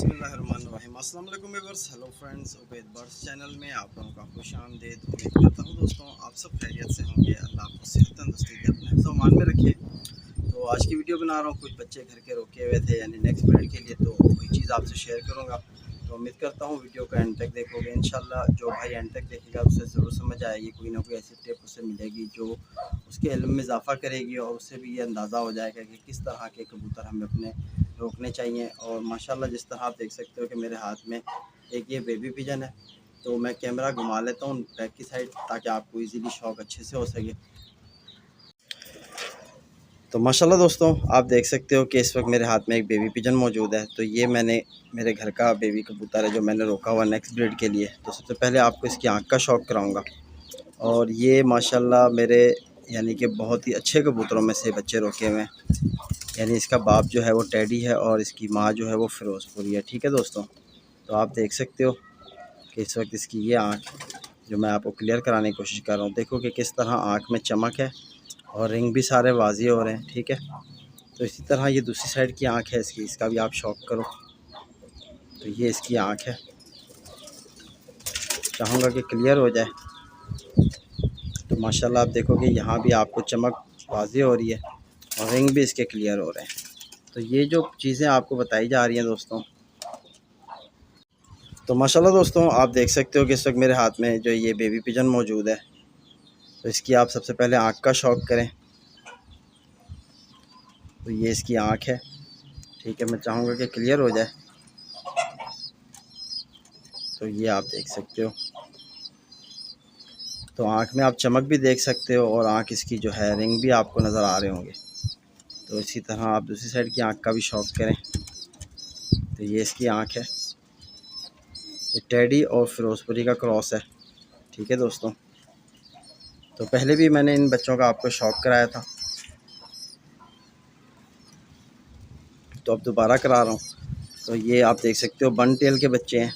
बिस्मिल्लाहिर्रहमानिर्रहीम। अस्सलाम वालेकुम viewers, hello friends, Ubaid birds channel में आप लोगों का खुश आमदीद। उम्मीद करता हूँ दोस्तों आप सब खैरियत से होंगे। अल्लाह आपको सेहत तंदुरुस्ती दे, अपने हिफ्ज़ मान में रखे। तो आज की वीडियो बना रहा हूँ, कुछ बच्चे घर के रोके हुए थे यानी नेक्स्ट पीरियड के लिए, तो कोई चीज़ आपसे शेयर करूँगा। तो उम्मीद करता हूँ वीडियो को एंड तक देखोगे। इंशाल्लाह जो भाई एंड तक देखेगा उसे ज़रूर समझ आएगी, कोई ना कोई ऐसी टिप उसे मिलेगी जो उसके इल्म में इजाफ़ा करेगी और उससे भी ये अंदाज़ा हो जाएगा कि किस तरह के कबूतर हमें अपने रोकने चाहिए। और माशाल्लाह जिस तरह आप देख सकते हो कि मेरे हाथ में एक ये बेबी पिजन है, तो मैं कैमरा घुमा लेता हूँ बैक की साइड ताकि आपको इजीली शौक अच्छे से हो सके। तो माशाल्लाह दोस्तों आप देख सकते हो कि इस वक्त मेरे हाथ में एक बेबी पिजन मौजूद है। तो ये मैंने मेरे घर का बेबी कबूतर है जो मैंने रोका हुआ नेक्स्ट ब्रीड के लिए। तो सबसे पहले आपको इसकी आँख का शौक कराऊँगा। और ये माशाल्लाह मेरे यानी कि बहुत ही अच्छे कबूतरों में से बच्चे रोके हुए हैं। यानी इसका बाप जो है वो टेडी है और इसकी माँ जो है वो फिरोज़पुरी है। ठीक है दोस्तों, तो आप देख सकते हो कि इस वक्त इसकी ये आँख जो मैं आपको क्लियर कराने की कोशिश कर रहा हूँ, देखो कि किस तरह आँख में चमक है और रिंग भी सारे वाज़ी हो रहे हैं। ठीक है, तो इसी तरह ये दूसरी साइड की आँख है इसकी, इसका भी आप शौक करो। तो ये इसकी आँख है, चाहूँगा कि क्लियर हो जाए। तो माशाल्लाह आप देखोगे यहाँ भी आपको चमक वाज़ी हो रही है और रिंग भी इसके क्लियर हो रहे हैं। तो ये जो चीज़ें आपको बताई जा रही हैं दोस्तों, तो माशाल्लाह दोस्तों आप देख सकते हो कि इस वक्त मेरे हाथ में जो ये बेबी पिजन मौजूद है। तो इसकी आप सबसे पहले आँख का शौक करें। तो ये इसकी आँख है। ठीक है, मैं चाहूँगा कि क्लियर हो जाए। तो ये आप देख सकते हो, तो आँख में आप चमक भी देख सकते हो और आँख इसकी जो है रिंग भी आपको नज़र आ रहे होंगे। तो इसी तरह आप दूसरी साइड की आँख का भी शौक करें। तो ये इसकी आँख है, ये टेडी और फिरोज़पुरी का क्रॉस है। ठीक है दोस्तों, तो पहले भी मैंने इन बच्चों का आपको शौक कराया था, तो अब दोबारा करा रहा हूँ। तो ये आप देख सकते हो बन टेल के बच्चे हैं।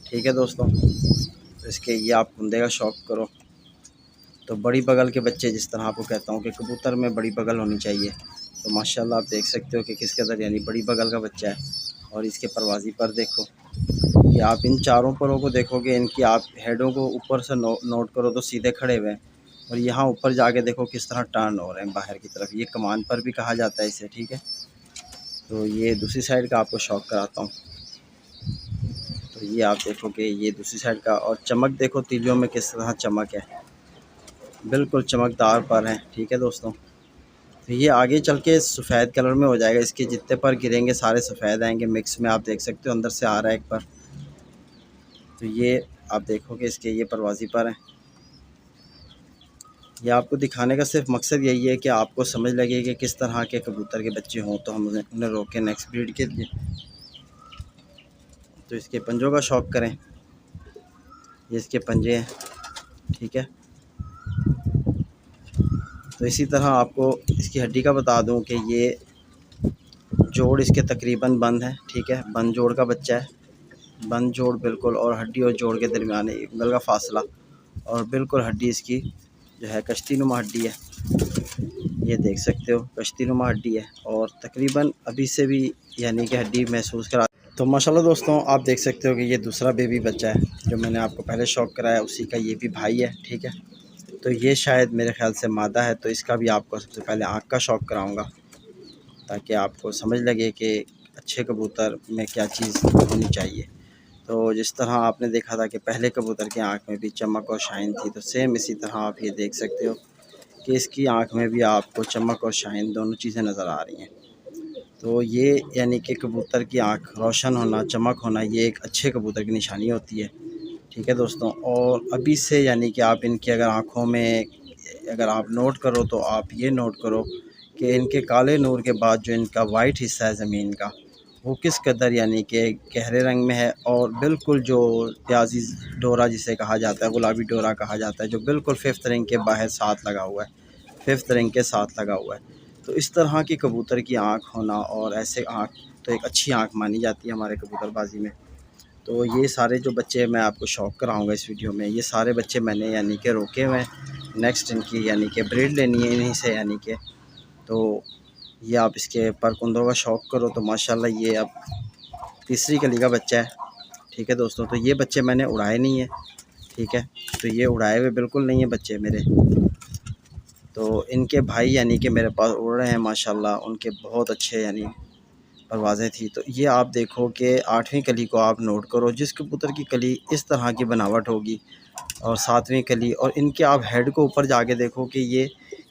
ठीक है दोस्तों, तो इसके ये आप कुंदे का शौक करो। तो बड़ी बगल के बच्चे, जिस तरह आपको कहता हूँ कि कबूतर में बड़ी बगल होनी चाहिए, तो माशाल्लाह आप देख सकते हो कि किस कदर यानी बड़ी बगल का बच्चा है। और इसके परवाज़ी पर देखो कि आप इन चारों परों को देखोगे, इनकी आप हेडों को ऊपर से नोट करो तो सीधे खड़े हुए हैं, और यहाँ ऊपर जाके देखो किस तरह टर्न हो रहे हैं बाहर की तरफ। ये कमान पर भी कहा जाता है इसे। ठीक है, तो ये दूसरी साइड का आपको शौक कराता हूँ। तो ये आप देखोगे ये दूसरी साइड का, और चमक देखो तीलियों में किस तरह चमक है, बिल्कुल चमकदार पर है। ठीक है दोस्तों, तो ये आगे चल के सफ़ेद कलर में हो जाएगा, इसके जितने पर गिरेंगे सारे सफ़ेद आएंगे मिक्स में। आप देख सकते हो अंदर से आ रहा है एक पर। तो ये आप देखोगे इसके ये परवाज़ी पर हैं। ये आपको दिखाने का सिर्फ मकसद यही है कि आपको समझ लगे कि किस तरह के कबूतर के बच्चे हों तो हम उन्हें रोकें नेक्स्ट ब्रीड के लिए। तो इसके पंजों का शौक करें। ये इसके पंजे हैं। ठीक है, तो इसी तरह आपको इसकी हड्डी का बता दूं कि ये जोड़ इसके तकरीबन बंद है। ठीक है, बंद जोड़ का बच्चा है, बंद जोड़ बिल्कुल, और हड्डी और जोड़ के दरमियान एक उंगल का फासला, और बिल्कुल हड्डी इसकी जो है कश्ती नुमा हड्डी है। ये देख सकते हो कश्ती नुमा हड्डी है, और तकरीबन अभी से भी यानी कि हड्डी महसूस करा। तो माशाल्लाह दोस्तों आप देख सकते हो कि ये दूसरा बेबी बच्चा है जो मैंने आपको पहले शौक कराया, उसी का ये भी भाई है। ठीक है, तो ये शायद मेरे ख़्याल से मादा है, तो इसका भी आपको सबसे पहले आँख का शौक कराऊँगा ताकि आपको समझ लगे कि अच्छे कबूतर में क्या चीज़ होनी चाहिए। तो जिस तरह आपने देखा था कि पहले कबूतर की आँख में भी चमक और शाइन थी, तो सेम इसी तरह आप ये देख सकते हो कि इसकी आँख में भी आपको चमक और शाइन दोनों चीज़ें नज़र आ रही हैं। तो ये यानी कि कबूतर की आँख रोशन होना, चमक होना, ये एक अच्छे कबूतर की निशानी होती है। ठीक है दोस्तों, और अभी से यानी कि आप इनकी अगर आँखों में अगर आप नोट करो तो आप ये नोट करो कि इनके काले नूर के बाद जो इनका वाइट हिस्सा है ज़मीन का, वो किस कदर यानी कि गहरे रंग में है, और बिल्कुल जो प्याजी डोरा जिसे कहा जाता है, गुलाबी डोरा कहा जाता है, जो बिल्कुल फिफ्थ रिंग के बाहर साथ लगा हुआ है, फिफ्थ रिंग के साथ लगा हुआ है। तो इस तरह की कबूतर की आँख होना, और ऐसे आँख तो एक अच्छी आँख मानी जाती है हमारे कबूतरबाजी में। तो ये सारे जो बच्चे मैं आपको शौक कराऊंगा इस वीडियो में, ये सारे बच्चे मैंने यानी कि रोके हुए हैं। नेक्स्ट इनकी यानी कि ब्रीड लेनी है इन्हीं से यानी कि। तो ये आप इसके पर कुंदों का शौक करो तो माशाल्लाह ये अब तीसरी कली का बच्चा है, ठीक है दोस्तों। तो ये बच्चे मैंने उड़ाए नहीं है, ठीक है। तो ये उड़ाए हुए बिल्कुल नहीं है बच्चे मेरे। तो इनके भाई यानी कि मेरे पास उड़ रहे हैं माशाल्लाह, उनके बहुत अच्छे यानी परवाज़ें थी। तो ये आप देखो कि 8वीं कली को आप नोट करो, जिस कबूतर की कली इस तरह की बनावट होगी, और 7वीं कली, और इनके आप हेड को ऊपर जाके देखो कि ये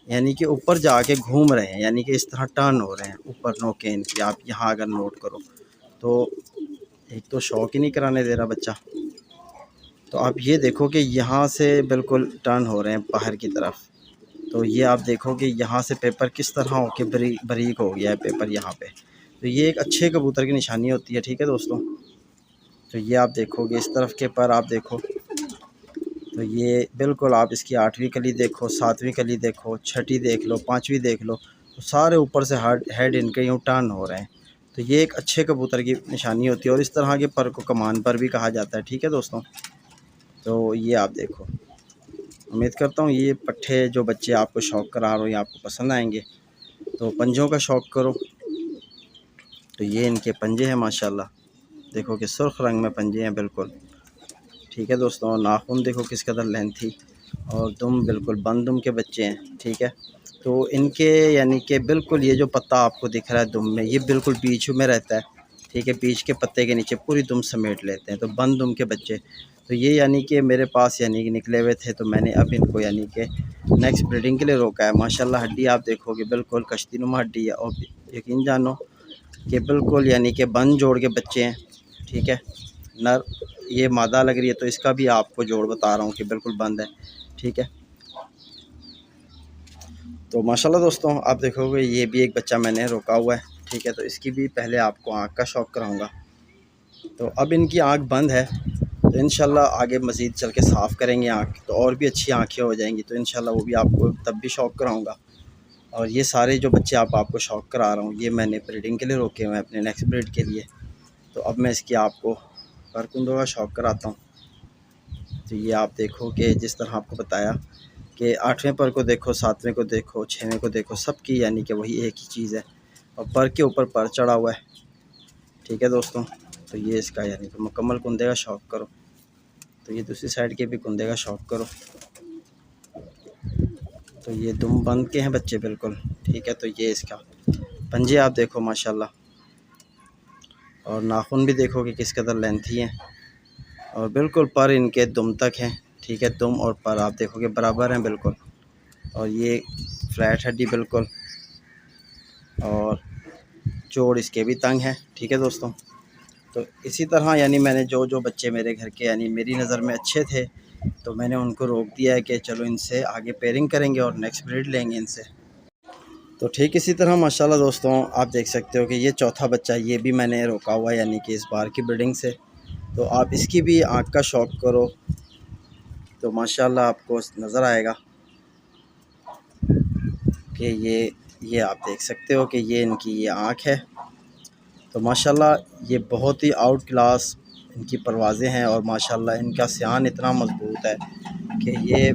यानी कि ऊपर जाके घूम रहे हैं, यानी कि इस तरह टर्न हो रहे हैं ऊपर नोके इनकी। आप यहाँ अगर नोट करो तो एक तो शौक ही नहीं कराने दे रहा बच्चा। तो आप ये देखो कि यहाँ से बिल्कुल टर्न हो रहे हैं बाहर की तरफ। तो ये आप देखो कि यहाँ से पेपर किस तरह हो के बारीक हो गया है पेपर यहाँ पे। तो ये एक अच्छे कबूतर की निशानी होती है, ठीक है दोस्तों। तो ये आप देखोगे इस तरफ के पर आप देखो, तो ये बिल्कुल आप इसकी 8वीं कली देखो, 7वीं कली देखो, छठी देख लो, 5वीं देख लो, तो सारे ऊपर से हेड इनके यूँ टर्न हो रहे हैं। तो ये एक अच्छे कबूतर की निशानी होती है, और इस तरह के पर को कमान पर भी कहा जाता है, ठीक है दोस्तों। तो ये आप देखो, उम्मीद करता हूँ ये पट्ठे जो बच्चे आपको शौक़ करा रहे हो ये आपको पसंद आएंगे। तो पंजों का शौक़ करो। तो ये इनके पंजे हैं माशाल्लाह, देखो कि सुर्ख रंग में पंजे हैं बिल्कुल, ठीक है दोस्तों। नाखून देखो किस कदर लेंथी, और दुम बिल्कुल बंद दुम के बच्चे हैं, ठीक है। तो इनके यानी कि बिल्कुल ये जो पत्ता आपको दिख रहा है दुम में, ये बिल्कुल बीच में रहता है, ठीक है। बीच के पत्ते के नीचे पूरी दुम समेट लेते हैं, तो बंद दुम के बच्चे। तो ये यानी कि मेरे पास यानी कि निकले हुए थे, तो मैंने अब इनको यानी कि नेक्स्ट ब्रीडिंग के लिए रोका है। माशाल्लाह हड्डी आप देखोगे बिल्कुल कश्तीनुमा हड्डी है, और यकीन जानो कि बिल्कुल यानी कि बंद जोड़ के बच्चे हैं, ठीक है। नर ये मादा लग रही है, तो इसका भी आपको जोड़ बता रहा हूँ कि बिल्कुल बंद है, ठीक है। तो माशाल्लाह दोस्तों आप देखोगे ये भी एक बच्चा मैंने रोका हुआ है, ठीक है। तो इसकी भी पहले आपको आँख का शौक़ कराऊँगा। तो अब इनकी आँख बंद है, तो इंशाल्लाह आगे मज़ीद चल के साफ़ करेंगे आँख, तो और भी अच्छी आँखें हो जाएंगी, तो इंशाल्लाह वो भी आपको तब भी शौक़ कराऊँगा। और ये सारे जो बच्चे आपको शौक़ करा रहा हूँ, ये मैंने ब्रीडिंग के लिए रोके हुए हैं, अपने नेक्स्ट ब्रीड के लिए। तो अब मैं इसकी आपको परकुंदों का शौक़ कराता हूँ। तो ये आप देखो कि जिस तरह आपको बताया कि 8वें पर को देखो, 7वें को देखो, 6वें को देखो, सबकी यानी कि वही एक ही चीज़ है, और पर के ऊपर पर चढ़ा हुआ है, ठीक है दोस्तों। तो ये इसका यानी कि मुकम्मल कुंदे का शौक़ करो। तो ये दूसरी साइड के भी कुंदे का शौक़ करो। तो ये दुम बंद के हैं बच्चे बिल्कुल, ठीक है। तो ये इसका पंजे आप देखो माशाल्लाह, और नाखून भी देखो कि किस कदर लेंथी हैं, और बिल्कुल पर इनके दुम तक हैं, ठीक है। दुम और पर आप देखोगे बराबर हैं बिल्कुल, और ये फ्लैट हड्डी बिल्कुल, और जोड़ इसके भी तंग हैं, ठीक है दोस्तों। तो इसी तरह यानी मैंने जो जो बच्चे मेरे घर के यानी मेरी नज़र में अच्छे थे, तो मैंने उनको रोक दिया है कि चलो इनसे आगे पेयरिंग करेंगे और नेक्स्ट ब्रीड लेंगे इनसे। तो ठीक इसी तरह माशाल्लाह दोस्तों आप देख सकते हो कि ये चौथा बच्चा ये भी मैंने रोका हुआ है, यानी कि इस बार की ब्रीडिंग से। तो आप इसकी भी आँख का शौक़ करो, तो माशाल्लाह आपको नज़र आएगा कि ये आप देख सकते हो कि ये इनकी ये आँख है। तो माशाल्लाह ये बहुत ही आउट क्लास इनकी परवाज़ें हैं, और माशाल्लाह इनका सियान इतना मज़बूत है कि ये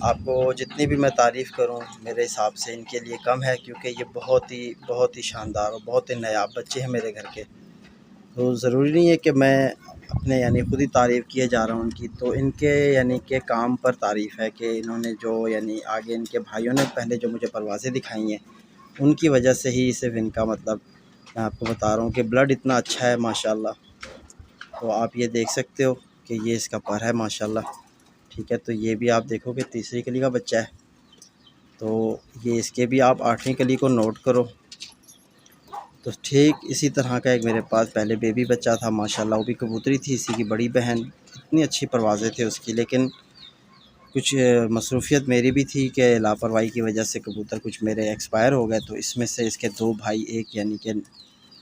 आपको जितनी भी मैं तारीफ़ करूं मेरे हिसाब से इनके लिए कम है, क्योंकि ये बहुत ही शानदार और बहुत ही नायाब बच्चे हैं मेरे घर के। तो ज़रूरी नहीं है कि मैं अपने यानी ख़ुद ही तारीफ़ किए जा रहा हूँ उनकी, तो इनके यानी के काम पर तारीफ़ है कि इन्होंने जो यानी आगे इनके भाइयों ने पहले जो मुझे परवाज़ें दिखाई हैं, उनकी वजह से ही सिर्फ इनका मतलब मैं आपको बता रहा हूँ कि ब्लड इतना अच्छा है माशाल्लाह। तो आप ये देख सकते हो कि ये इसका पर है माशाल्लाह, ठीक है। तो ये भी आप देखो कि तीसरी कली का बच्चा है। तो ये इसके भी आप 8वीं कली को नोट करो। तो ठीक इसी तरह का एक मेरे पास पहले बेबी बच्चा था माशाल्लाह, वो भी कबूतरी थी, इसी की बड़ी बहन। इतनी अच्छी परवाज़ें थे उसकी, लेकिन कुछ मसरूफ़ियत मेरी भी थी कि लापरवाही की वजह से कबूतर कुछ मेरे एक्सपायर हो गए। तो इसमें से इसके 2 भाई, एक यानी कि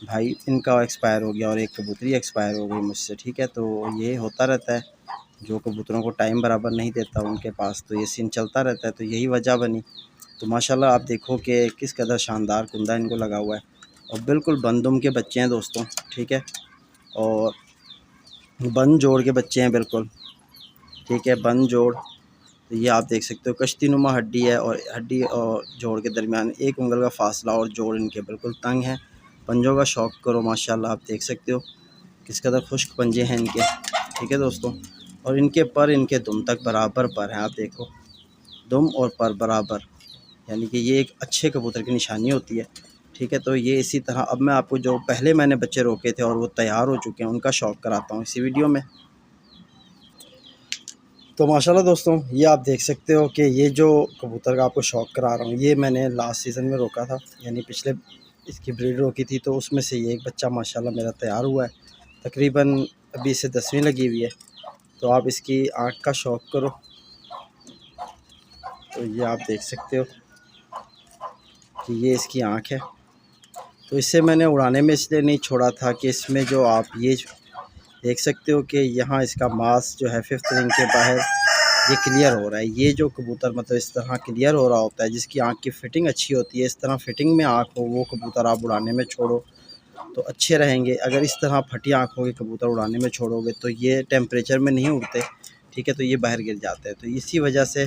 भाई इनका एक्सपायर हो गया और एक कबूतरी एक्सपायर हो गई मुझसे, ठीक है। तो ये होता रहता है, जो कबूतरों को टाइम बराबर नहीं देता उनके पास, तो ये सीन चलता रहता है। तो यही वजह बनी। तो माशाल्लाह आप देखो कि किस कदर शानदार कुंदा इनको लगा हुआ है, और बिल्कुल बंदुम के बच्चे हैं दोस्तों, ठीक है। और बंद जोड़ के बच्चे हैं बिल्कुल, ठीक है, बंद जोड़। तो ये आप देख सकते हो कश्तीनुमा हड्डी है, और हड्डी और जोड़ के दरमियान 1 उंगल का फासला, और जोड़ इनके बिल्कुल तंग है। पंजों का शौक़ करो माशाल्लाह आप देख सकते हो। किस कदर खुश्क पंजे हैं इनके, ठीक है दोस्तों। और इनके पर, इनके दुम तक बराबर पर हैं, आप देखो दुम और पर बराबर, यानी कि ये एक अच्छे कबूतर की निशानी होती है, ठीक है। तो ये इसी तरह अब मैं आपको जो पहले मैंने बच्चे रोके थे और वो तैयार हो चुके हैं उनका शौक़ कराता हूँ इसी वीडियो में। तो माशाल्लाह दोस्तों, ये आप देख सकते हो कि ये जो कबूतर का आपको शौक़ करा रहा हूँ ये मैंने लास्ट सीज़न में रोका था, यानी पिछले इसकी ब्रीड रोकी थी। तो उसमें से ये एक बच्चा माशाल्लाह मेरा तैयार हुआ है, तकरीबन अभी इसे 10वीं लगी हुई है। तो आप इसकी आँख का शौक़ करो, तो ये आप देख सकते हो कि ये इसकी आँख है। तो इसे मैंने उड़ाने में इसलिए नहीं छोड़ा था कि इसमें जो आप ये देख सकते हो कि यहाँ इसका मास जो है 5th रिंग के बाहर ये क्लियर हो रहा है। ये जो कबूतर मतलब इस तरह क्लियर हो रहा होता है, जिसकी आँख की फ़िटिंग अच्छी होती है, इस तरह फ़िटिंग में आँख हो वो कबूतर आप उड़ाने में छोड़ो तो अच्छे रहेंगे। अगर इस तरह फटी आँखों के कबूतर उड़ाने में छोड़ोगे तो ये टेम्परेचर में नहीं उड़ते, ठीक है, तो ये बाहर गिर जाते हैं। तो इसी वजह से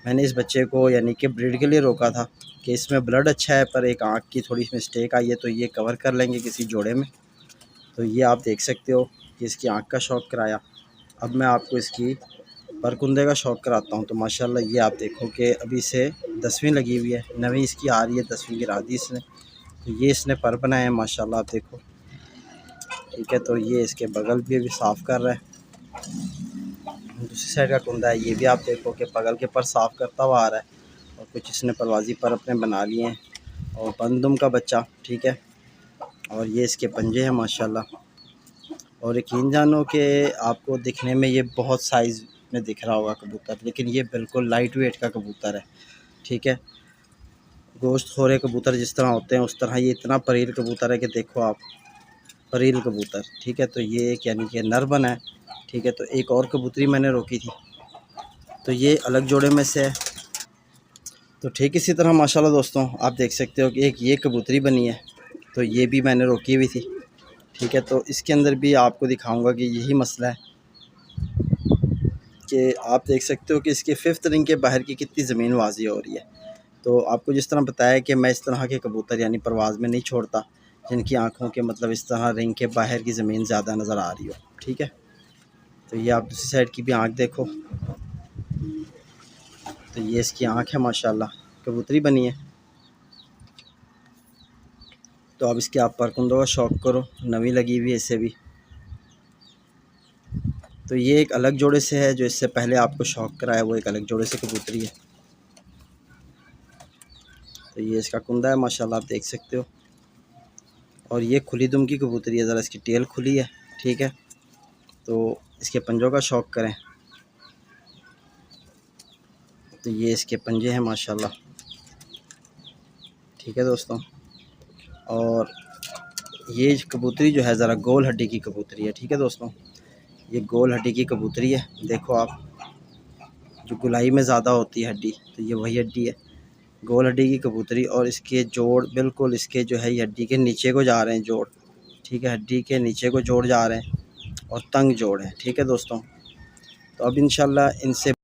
मैंने इस बच्चे को यानी कि ब्रीड के लिए रोका था कि इसमें ब्लड अच्छा है पर एक आँख की थोड़ी मिस्टेक आई है, तो ये कवर कर लेंगे किसी जोड़े में। तो ये आप देख सकते हो कि इसकी आँख का शौक़ कराया। अब मैं आपको इसकी परकुंदे का शौक़ कराता हूँ। तो माशाल्लाह ये आप देखो कि अभी से 10वीं लगी हुई है, 9वीं इसकी आ रही है, 10वीं गिरा दी इसने। तो ये इसने पर बनाए हैं माशाल्लाह, आप देखो, ठीक है। तो ये इसके बगल भी अभी साफ़ कर रहा है, दूसरी साइड का कुंदा है, ये भी आप देखो कि बगल के पर साफ़ करता हुआ आ रहा है। और कुछ इसने परवाज़ी पर अपने बना लिए हैं और बंदुम का बच्चा, ठीक है। और ये इसके पंजे हैं माशाल्लाह। और यकीन जानो कि आपको दिखने में ये बहुत साइज़ में दिख रहा होगा कबूतर, लेकिन ये बिल्कुल लाइट वेट का कबूतर है, ठीक है। गोश्त खोरे कबूतर जिस तरह होते हैं उस तरह ये इतना परील कबूतर है कि देखो आप, परील कबूतर, ठीक है। तो ये एक यानी कि नर बना है, ठीक है। तो एक और कबूतरी मैंने रोकी थी, तो ये अलग जोड़े में से है। तो ठीक इसी तरह माशाल्लाह दोस्तों आप देख सकते हो कि एक ये कबूतरी बनी है, तो ये भी मैंने रोकी हुई थी, ठीक है। तो इसके अंदर भी आपको दिखाऊंगा कि यही मसला है कि आप देख सकते हो कि इसके 5th रिंग के बाहर की कितनी ज़मीन वाज़ी हो रही है। तो आपको जिस तरह बताया कि मैं इस तरह के कबूतर यानी परवाज़ में नहीं छोड़ता जिनकी आँखों के मतलब इस तरह रिंग के बाहर की ज़मीन ज़्यादा नज़र आ रही हो, ठीक है। तो ये आप दूसरी साइड की भी आँख देखो, तो ये इसकी आँख है माशाल्लाह, कबूतरी बनी है। तो अब इसके आप परकुंदों का शौक़ करो, 9वीं लगी हुई है इसे भी। तो ये एक अलग जोड़े से है, जो इससे पहले आपको शौक़ कराया वो एक अलग जोड़े से कबूतरी है। तो ये इसका कुंदा है माशाल्लाह, आप देख सकते हो। और ये खुली दुम की कबूतरी है, ज़रा इसकी टेल खुली है, ठीक है। तो इसके पंजों का शौक़ करें, तो ये इसके पंजे हैं माशाल्लाह, ठीक है दोस्तों। और ये कबूतरी जो है ज़रा गोल हड्डी की कबूतरी है, ठीक है दोस्तों। ये गोल हड्डी की कबूतरी है, देखो आप, जो गुलाई में ज़्यादा होती है हड्डी, तो ये वही हड्डी है, गोल हड्डी की कबूतरी। और इसके जोड़ बिल्कुल इसके जो है हड्डी के नीचे को जा रहे हैं जोड़, ठीक है, हड्डी के नीचे को जोड़ जा रहे हैं और तंग जोड़ है, ठीक है दोस्तों। तो अब इंशाल्लाह इनसे